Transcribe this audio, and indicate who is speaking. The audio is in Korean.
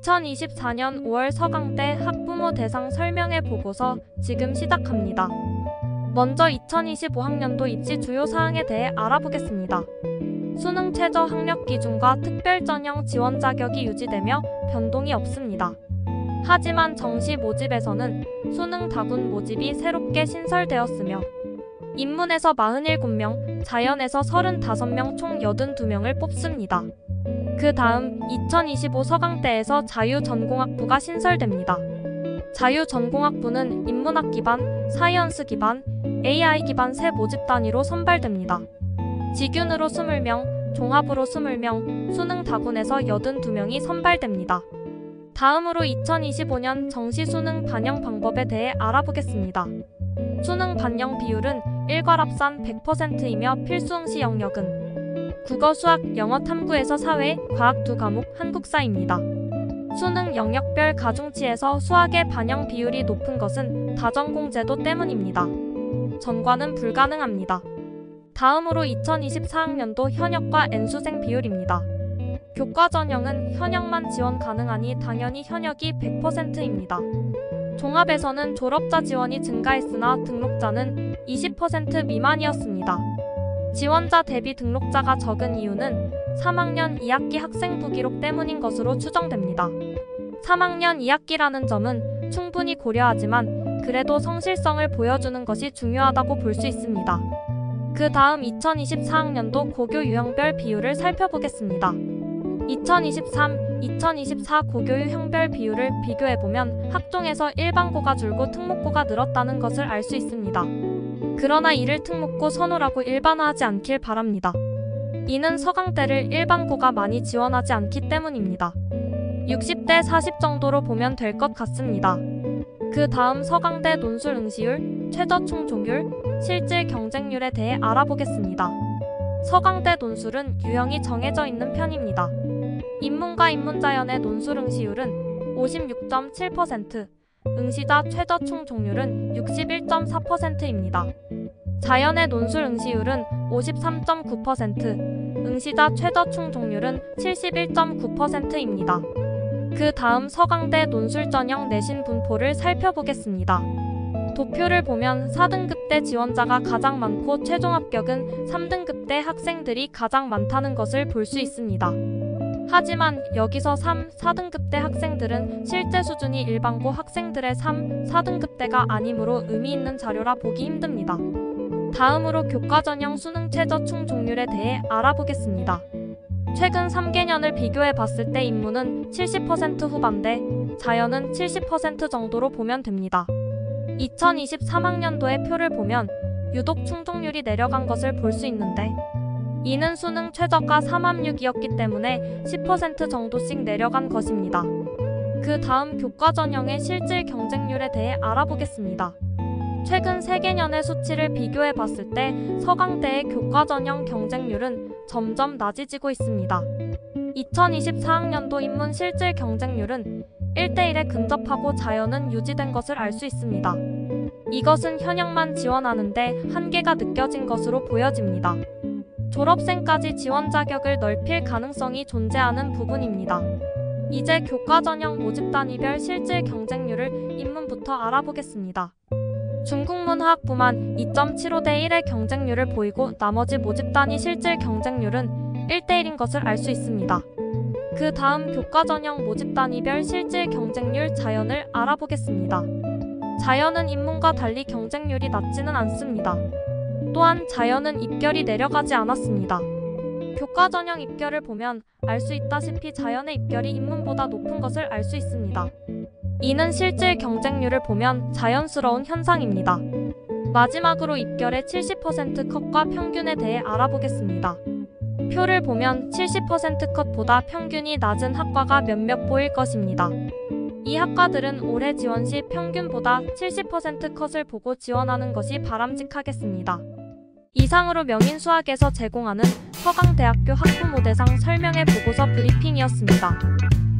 Speaker 1: 2024년 5월 서강대 학부모 대상 설명회 보고서 지금 시작합니다. 먼저 2025학년도 입시 주요 사항에 대해 알아보겠습니다. 수능 최저 학력 기준과 특별 전형 지원 자격이 유지되며 변동이 없습니다. 하지만 정시 모집에서는 수능 다군 모집이 새롭게 신설되었으며 인문에서 47명, 자연에서 35명 총 82명을 뽑습니다. 그 다음 2025 서강대에서 자유전공학부가 신설됩니다. 자유전공학부는 인문학 기반, 사이언스 기반, AI 기반 세 모집 단위로 선발됩니다. 직윤으로 20명, 종합으로 20명, 수능 다군에서 82명이 선발됩니다. 다음으로 2025년 정시 수능 반영 방법에 대해 알아보겠습니다. 수능 반영 비율은 일괄합산 100%이며 필수 응시 영역은 국어, 수학, 영어, 탐구에서 사회, 과학 두 과목, 한국사입니다. 수능 영역별 가중치에서 수학의 반영 비율이 높은 것은 다전공 제도 때문입니다. 전과는 불가능합니다. 다음으로 2024학년도 현역과 N수생 비율입니다. 교과 전형은 현역만 지원 가능하니 당연히 현역이 100%입니다. 종합에서는 졸업자 지원이 증가했으나 등록자는 20% 미만이었습니다. 지원자 대비 등록자가 적은 이유는 3학년 2학기 학생 부기록 때문인 것으로 추정됩니다. 3학년 2학기라는 점은 충분히 고려하지만 그래도 성실성을 보여주는 것이 중요하다고 볼 수 있습니다. 그 다음 2024학년도 고교 유형별 비율을 살펴보겠습니다. 2023-2024 고교 유형별 비율을 비교해보면 학종에서 일반고가 줄고 특목고가 늘었다는 것을 알 수 있습니다. 그러나 이를 특목고 선호라고 일반화하지 않길 바랍니다. 이는 서강대를 일반고가 많이 지원하지 않기 때문입니다. 60대 40 정도로 보면 될 것 같습니다. 그 다음 서강대 논술 응시율, 최저 충족률, 실질 경쟁률에 대해 알아보겠습니다. 서강대 논술은 유형이 정해져 있는 편입니다. 인문과 인문자연의 논술 응시율은 56.7%, 응시자 최저 충족률은 61.4%입니다. 자연의 논술 응시율은 53.9%, 응시자 최저 충족률은 71.9%입니다. 그 다음 서강대 논술 전형 내신 분포를 살펴보겠습니다. 도표를 보면 4등급대 지원자가 가장 많고 최종 합격은 3등급대 학생들이 가장 많다는 것을 볼 수 있습니다. 하지만 여기서 3, 4등급대 학생들은 실제 수준이 일반고 학생들의 3, 4등급대가 아니므로 의미 있는 자료라 보기 힘듭니다. 다음으로 교과 전형 수능 최저 충족률에 대해 알아보겠습니다. 최근 3개년을 비교해 봤을 때 인문은 70% 후반대, 자연은 70% 정도로 보면 됩니다. 2023학년도의 표를 보면 유독 충족률이 내려간 것을 볼 수 있는데 이는 수능 최저가 3합육이었기 때문에 10% 정도씩 내려간 것입니다. 그 다음 교과 전형의 실질 경쟁률에 대해 알아보겠습니다. 최근 3개년의 수치를 비교해 봤을 때 서강대의 교과 전형 경쟁률은 점점 낮아지고 있습니다. 2024학년도 인문 실질 경쟁률은 1대1에 근접하고 자연은 유지된 것을 알 수 있습니다. 이것은 현역만 지원하는데 한계가 느껴진 것으로 보여집니다. 졸업생까지 지원 자격을 넓힐 가능성이 존재하는 부분입니다. 이제 교과 전형 모집 단위별 실질 경쟁률을 인문부터 알아보겠습니다. 중국문화학부만 2.75대 1의 경쟁률을 보이고 나머지 모집 단위 실질 경쟁률은 1대1인 것을 알 수 있습니다. 그 다음 교과 전형 모집 단위별 실질 경쟁률 자연을 알아보겠습니다. 자연은 인문과 달리 경쟁률이 낮지는 않습니다. 또한 자연은 입결이 내려가지 않았습니다. 교과 전형 입결을 보면 알 수 있다시피 자연의 입결이 인문보다 높은 것을 알 수 있습니다. 이는 실질 경쟁률을 보면 자연스러운 현상입니다. 마지막으로 입결의 70% 컷과 평균에 대해 알아보겠습니다. 표를 보면 70% 컷보다 평균이 낮은 학과가 몇몇 보일 것입니다. 이 학과들은 올해 지원 시 평균보다 70% 컷을 보고 지원하는 것이 바람직하겠습니다. 이상으로 명인수학에서 제공하는 서강대학교 학부모 대상 설명회 보고서 브리핑이었습니다.